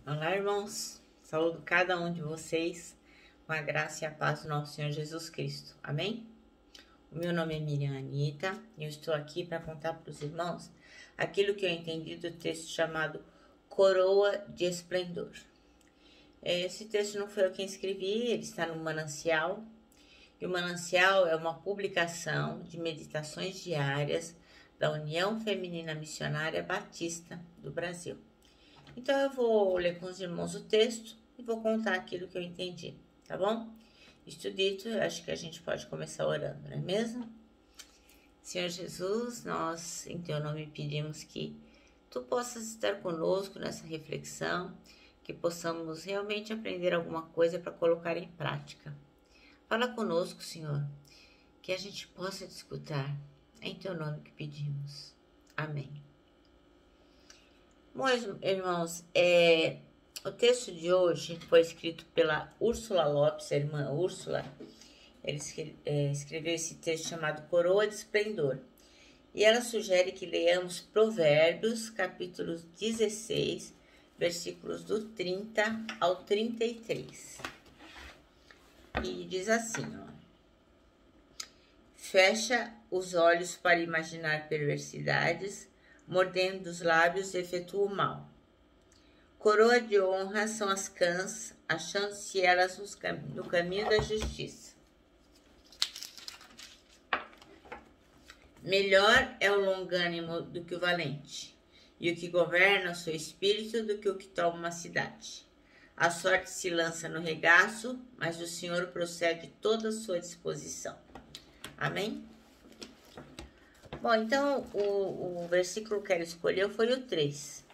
Olá, irmãos. Saúdo cada um de vocês com a graça e a paz do nosso Senhor Jesus Cristo. Amém? O meu nome é Miriam Anita e eu estou aqui para contar para os irmãos aquilo que eu entendi do texto chamado Coroa de Esplendor. Esse texto não foi eu quem escrevi, ele está no Manancial. E o Manancial é uma publicação de meditações diárias da União Feminina Missionária Batista do Brasil. Então eu vou ler com os irmãos o texto e vou contar aquilo que eu entendi, tá bom? Isto dito, eu acho que a gente pode começar orando, não é mesmo? Senhor Jesus, nós em Teu nome pedimos que Tu possas estar conosco nessa reflexão, que possamos realmente aprender alguma coisa para colocar em prática. Fala conosco, Senhor, que a gente possa te escutar. É em Teu nome que pedimos. Amém. Bom, irmãos, o texto de hoje foi escrito pela Úrsula Lopes, a irmã Úrsula. Ele escreveu esse texto chamado Coroa de Esplendor. E ela sugere que leiamos Provérbios, capítulo 16, versículos do 30 ao 33. E diz assim, ó. Fecha os olhos para imaginar perversidades, mordendo os lábios efetua o mal. Coroa de honra são as cãs, achando-se elas no caminho da justiça. Melhor é o longânimo do que o valente, e o que governa o seu espírito do que o que toma uma cidade. A sorte se lança no regaço, mas o Senhor procede toda a sua disposição. Amém? Bom, então o versículo que ela escolheu foi o 3,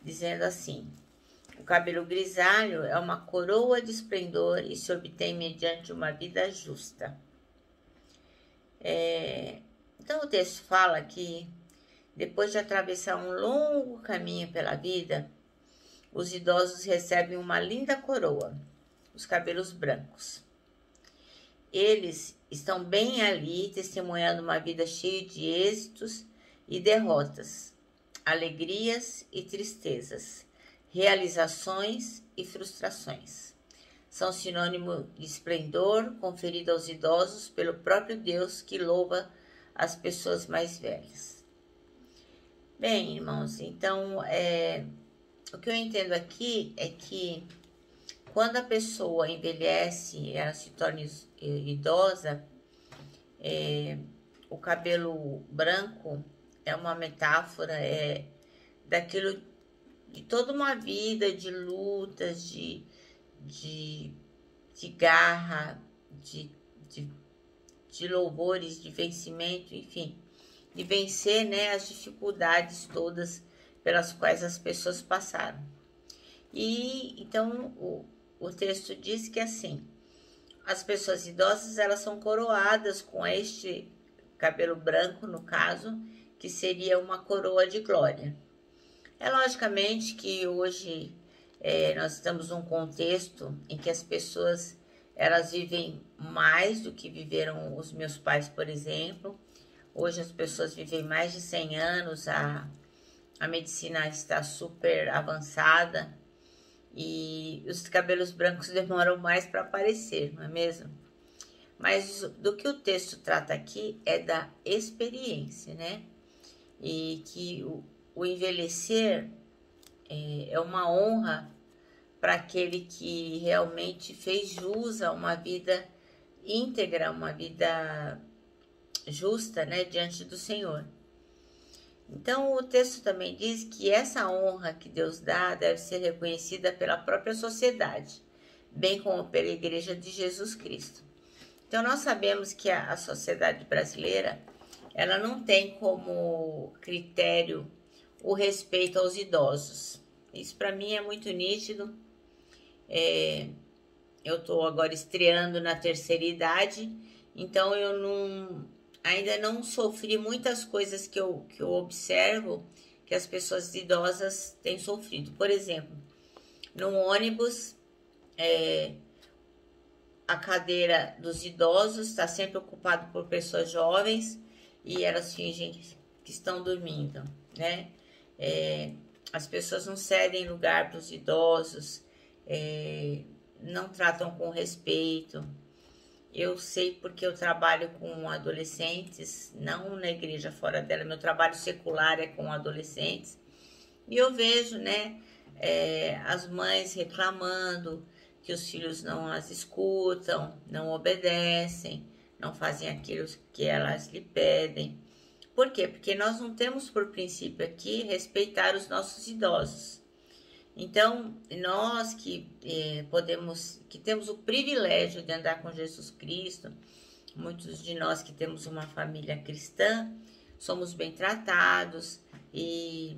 dizendo assim: o cabelo grisalho é uma coroa de esplendor e se obtém mediante uma vida justa. Então o texto fala que depois de atravessar um longo caminho pela vida, os idosos recebem uma linda coroa, os cabelos brancos. Eles estão bem ali, testemunhando uma vida cheia de êxitos e derrotas, alegrias e tristezas, realizações e frustrações. São sinônimo de esplendor conferido aos idosos pelo próprio Deus que louva as pessoas mais velhas. Bem, irmãos, então o que eu entendo aqui é que quando a pessoa envelhece, ela se torna idosa, o cabelo branco é uma metáfora daquilo, de toda uma vida de lutas, de garra, de louvores, de vencimento, enfim, de vencer, né, as dificuldades todas pelas quais as pessoas passaram. E então o texto diz que assim, as pessoas idosas elas são coroadas com este cabelo branco, no caso, que seria uma coroa de glória. É logicamente que hoje nós estamos num contexto em que as pessoas elas vivem mais do que viveram os meus pais, por exemplo. Hoje as pessoas vivem mais de 100 anos, a medicina está super avançada e os cabelos brancos demoram mais para aparecer, não é mesmo? Mas do que o texto trata aqui é da experiência, né? E que o envelhecer é uma honra para aquele que realmente fez jus a uma vida íntegra, uma vida justa, né, diante do Senhor. Então, o texto também diz que essa honra que Deus dá deve ser reconhecida pela própria sociedade, bem como pela Igreja de Jesus Cristo. Então, nós sabemos que a sociedade brasileira, ela não tem como critério o respeito aos idosos. Isso, para mim, é muito nítido. Eu estou agora estreando na terceira idade, então eu ainda não sofri muitas coisas que eu observo que as pessoas idosas têm sofrido. Por exemplo, no ônibus, a cadeira dos idosos está sempre ocupada por pessoas jovens e elas fingem que estão dormindo, né? as pessoas não cedem lugar para os idosos, não tratam com respeito. Eu sei porque eu trabalho com adolescentes, não na igreja fora dela, meu trabalho secular é com adolescentes, e eu vejo, né, as mães reclamando que os filhos não as escutam, não obedecem, não fazem aquilo que elas lhe pedem. Por quê? Porque nós não temos por princípio aqui respeitar os nossos idosos. Então, nós que que temos o privilégio de andar com Jesus Cristo, muitos de nós que temos uma família cristã, somos bem tratados e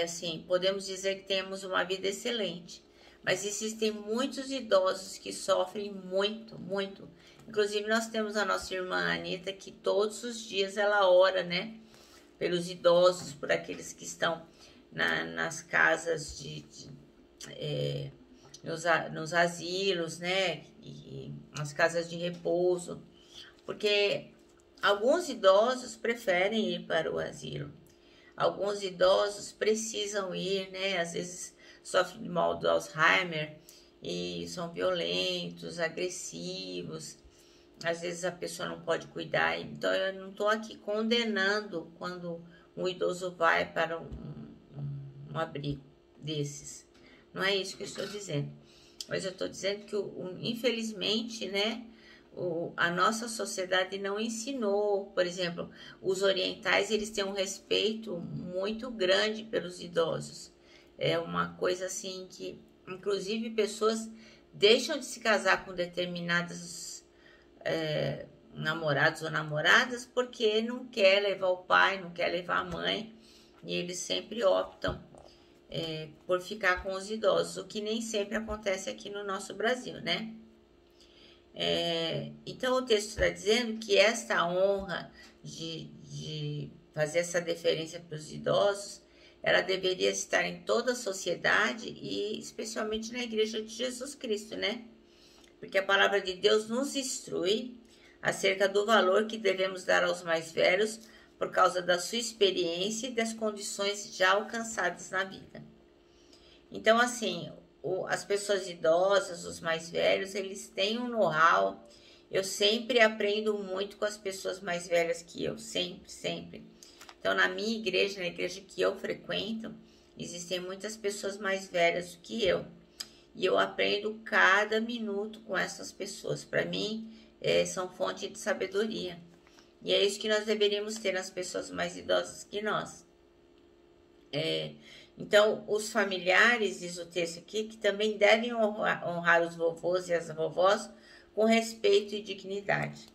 assim, podemos dizer que temos uma vida excelente. Mas existem muitos idosos que sofrem muito, muito. Inclusive, nós temos a nossa irmã Anita, que todos os dias ela ora, né? Pelos idosos, por aqueles que estão nas casas nos asilos, né? E nas casas de repouso. Porque alguns idosos preferem ir para o asilo. Alguns idosos precisam ir, né? Às vezes sofrem de mal do Alzheimer e são violentos, agressivos. Às vezes a pessoa não pode cuidar. Então eu não estou aqui condenando quando um idoso vai para um abrigo desses. Não é isso que eu estou dizendo. Mas eu estou dizendo que, infelizmente, né? A nossa sociedade não ensinou, por exemplo, os orientais, eles têm um respeito muito grande pelos idosos. É uma coisa assim que, inclusive, pessoas deixam de se casar com determinados namorados ou namoradas porque não quer levar o pai, não quer levar a mãe, e eles sempre optam por ficar com os idosos, o que nem sempre acontece aqui no nosso Brasil, né? Então o texto está dizendo que esta honra de fazer essa deferência para os idosos, ela deveria estar em toda a sociedade e especialmente na igreja de Jesus Cristo, né? Porque a palavra de Deus nos instrui acerca do valor que devemos dar aos mais velhos por causa da sua experiência e das condições já alcançadas na vida. Então, assim, as pessoas idosas, os mais velhos, eles têm um know-how. Eu sempre aprendo muito com as pessoas mais velhas que eu, sempre, sempre. Então, na minha igreja, na igreja que eu frequento, existem muitas pessoas mais velhas do que eu. E eu aprendo cada minuto com essas pessoas. Para mim, são fonte de sabedoria. E é isso que nós deveríamos ter nas pessoas mais idosas que nós. Então, os familiares, diz o texto aqui, que também devem honrar os vovôs e as vovós com respeito e dignidade.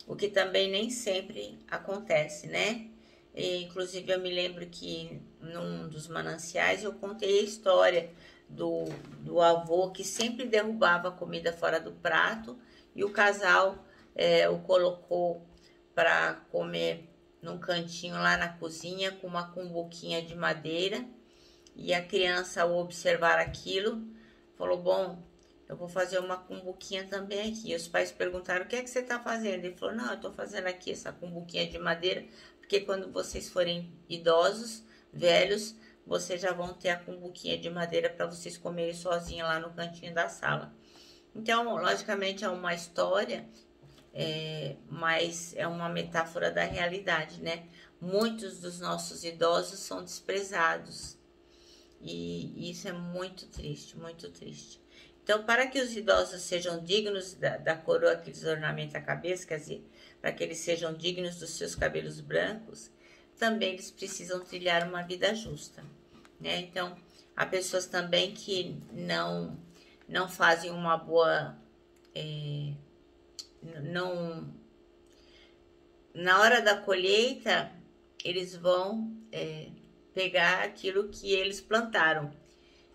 O que também nem sempre acontece, né? Inclusive, eu me lembro que num dos mananciais eu contei a história do avô que sempre derrubava a comida fora do prato e o casal o colocou para comer num cantinho lá na cozinha com uma cumbuquinha de madeira. E a criança, ao observar aquilo, falou, bom, eu vou fazer uma cumbuquinha também aqui. E os pais perguntaram, o que é que você está fazendo? Ele falou, não, eu estou fazendo aqui essa cumbuquinha de madeira, porque quando vocês forem idosos, velhos, vocês já vão ter a cumbuquinha de madeira para vocês comerem sozinhos lá no cantinho da sala. Então, logicamente, é uma história, mas é uma metáfora da realidade, né? Muitos dos nossos idosos são desprezados. E isso é muito triste, muito triste. Então, para que os idosos sejam dignos da coroa que lhes ornamenta a cabeça, quer dizer, para que eles sejam dignos dos seus cabelos brancos, também eles precisam trilhar uma vida justa, né? Então, há pessoas também que não fazem uma boa... na hora da colheita, eles vão pegar aquilo que eles plantaram.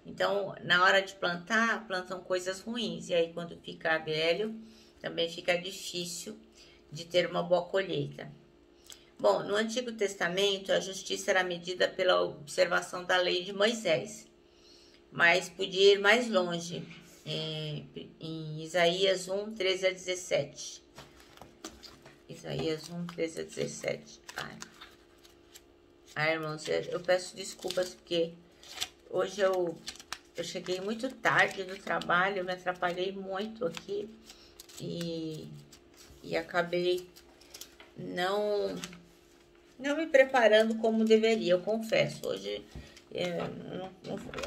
Então, na hora de plantar, plantam coisas ruins. E aí, quando fica velho, também fica difícil de ter uma boa colheita. Bom, no Antigo Testamento, a justiça era medida pela observação da lei de Moisés. Mas podia ir mais longe, em Isaías 1, 13 a 17. Isaías 1, 13 a 17. irmãos, eu peço desculpas porque hoje eu cheguei muito tarde do trabalho, eu me atrapalhei muito aqui e acabei não me preparando como deveria, eu confesso. Hoje,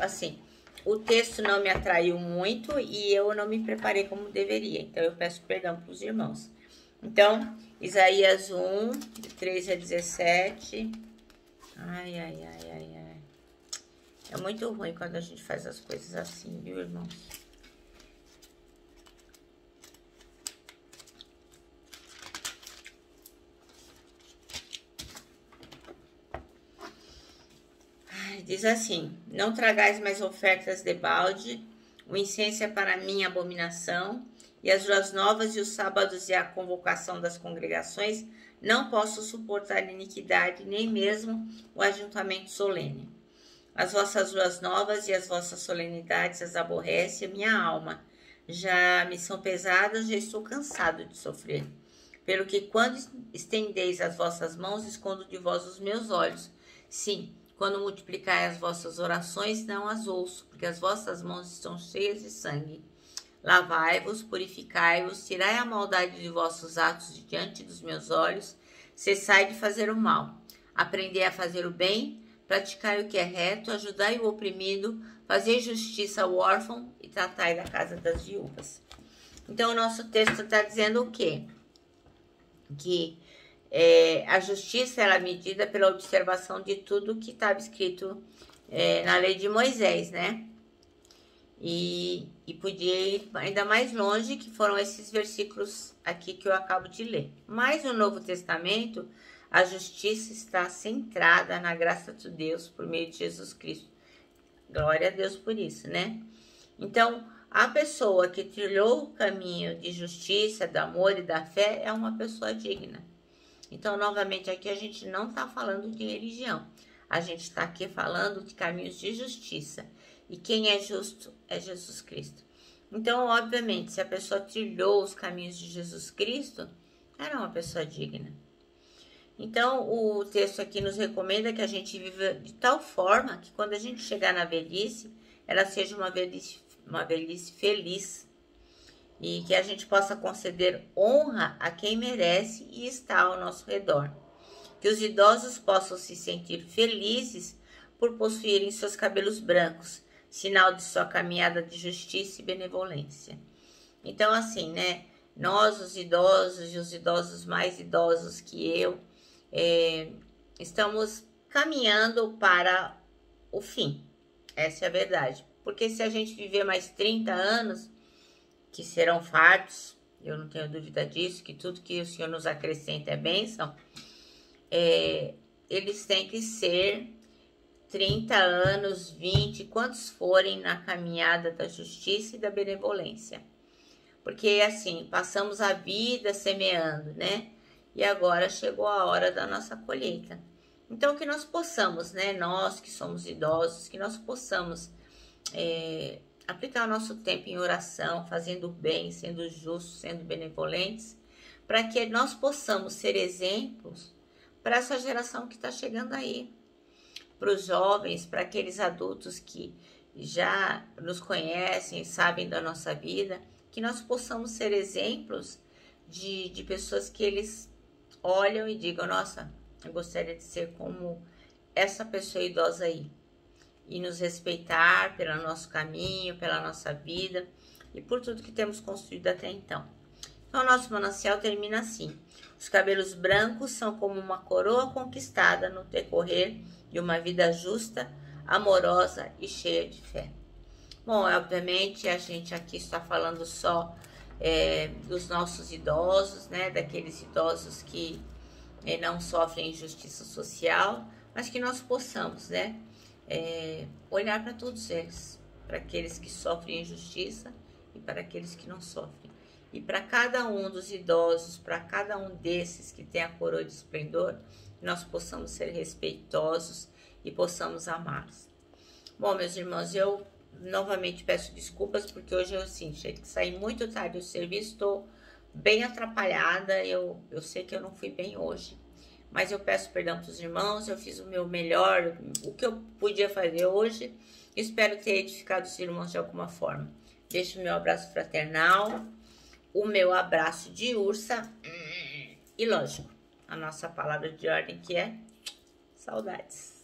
assim, o texto não me atraiu muito e eu não me preparei como deveria. Então, eu peço perdão para os irmãos. Então, Isaías 1, de 13 a 17. Ai. É muito ruim quando a gente faz as coisas assim, viu, irmãos? Diz assim: não tragais mais ofertas de balde, o incenso é para mim abominação, e as luas novas e os sábados e a convocação das congregações não posso suportar iniquidade, nem mesmo o ajuntamento solene. As vossas luas novas e as vossas solenidades as aborrece a minha alma. Já me são pesadas, já estou cansado de sofrer. Pelo que quando estendeis as vossas mãos, escondo de vós os meus olhos. Sim, quando multiplicai as vossas orações, não as ouço, porque as vossas mãos estão cheias de sangue. Lavai-vos, purificai-vos, tirai a maldade de vossos atos de diante dos meus olhos, cessai de fazer o mal. Aprendei a fazer o bem, praticai o que é reto, ajudai o oprimido, fazei justiça ao órfão e tratai da casa das viúvas. Então, o nosso texto está dizendo o quê? Que a justiça era medida pela observação de tudo que estava escrito na lei de Moisés, né? E podia ir ainda mais longe, que foram esses versículos aqui que eu acabo de ler. Mas no Novo Testamento, a justiça está centrada na graça de Deus por meio de Jesus Cristo. Glória a Deus por isso, né? Então, a pessoa que trilhou o caminho de justiça, do amor e da fé é uma pessoa digna. Então, novamente, aqui a gente não está falando de religião. A gente está aqui falando de caminhos de justiça. E quem é justo é Jesus Cristo. Então, obviamente, se a pessoa trilhou os caminhos de Jesus Cristo, era uma pessoa digna. Então, o texto aqui nos recomenda que a gente viva de tal forma que quando a gente chegar na velhice, ela seja uma velhice feliz. E que a gente possa conceder honra a quem merece e está ao nosso redor. Que os idosos possam se sentir felizes por possuírem seus cabelos brancos, sinal de sua caminhada de justiça e benevolência. Então, assim, né? Nós, os idosos e os idosos mais idosos que eu, estamos caminhando para o fim. Essa é a verdade. Porque se a gente viver mais 30 anos, que serão fartos, eu não tenho dúvida disso, que tudo que o Senhor nos acrescenta é bênção, eles têm que ser 30 anos, 20, quantos forem na caminhada da justiça e da benevolência. Porque assim, passamos a vida semeando, né? E agora chegou a hora da nossa colheita. Então, que nós possamos, né? Nós que somos idosos, que nós possamos aplicar o nosso tempo em oração, fazendo o bem, sendo justos, sendo benevolentes, para que nós possamos ser exemplos para essa geração que está chegando aí. Para os jovens, para aqueles adultos que já nos conhecem, sabem da nossa vida, que nós possamos ser exemplos de pessoas que eles olham e digam, nossa, eu gostaria de ser como essa pessoa idosa aí. E nos respeitar pelo nosso caminho, pela nossa vida e por tudo que temos construído até então. Então, o nosso manancial termina assim. Os cabelos brancos são como uma coroa conquistada no decorrer de uma vida justa, amorosa e cheia de fé. Bom, obviamente, a gente aqui está falando só dos nossos idosos, né? Daqueles idosos que não sofrem injustiça social, mas que nós possamos, né? Olhar para todos eles, para aqueles que sofrem injustiça e para aqueles que não sofrem. E para cada um dos idosos, para cada um desses que tem a coroa de esplendor, nós possamos ser respeitosos e possamos amá-los. Bom, meus irmãos, eu novamente peço desculpas porque hoje eu assim, saí muito tarde do serviço, estou bem atrapalhada, eu sei que eu não fui bem hoje, mas eu peço perdão para os irmãos, eu fiz o meu melhor, o que eu podia fazer hoje. Espero ter edificado os irmãos de alguma forma. Deixo o meu abraço fraternal, o meu abraço de ursa e, lógico, a nossa palavra de ordem que é saudades.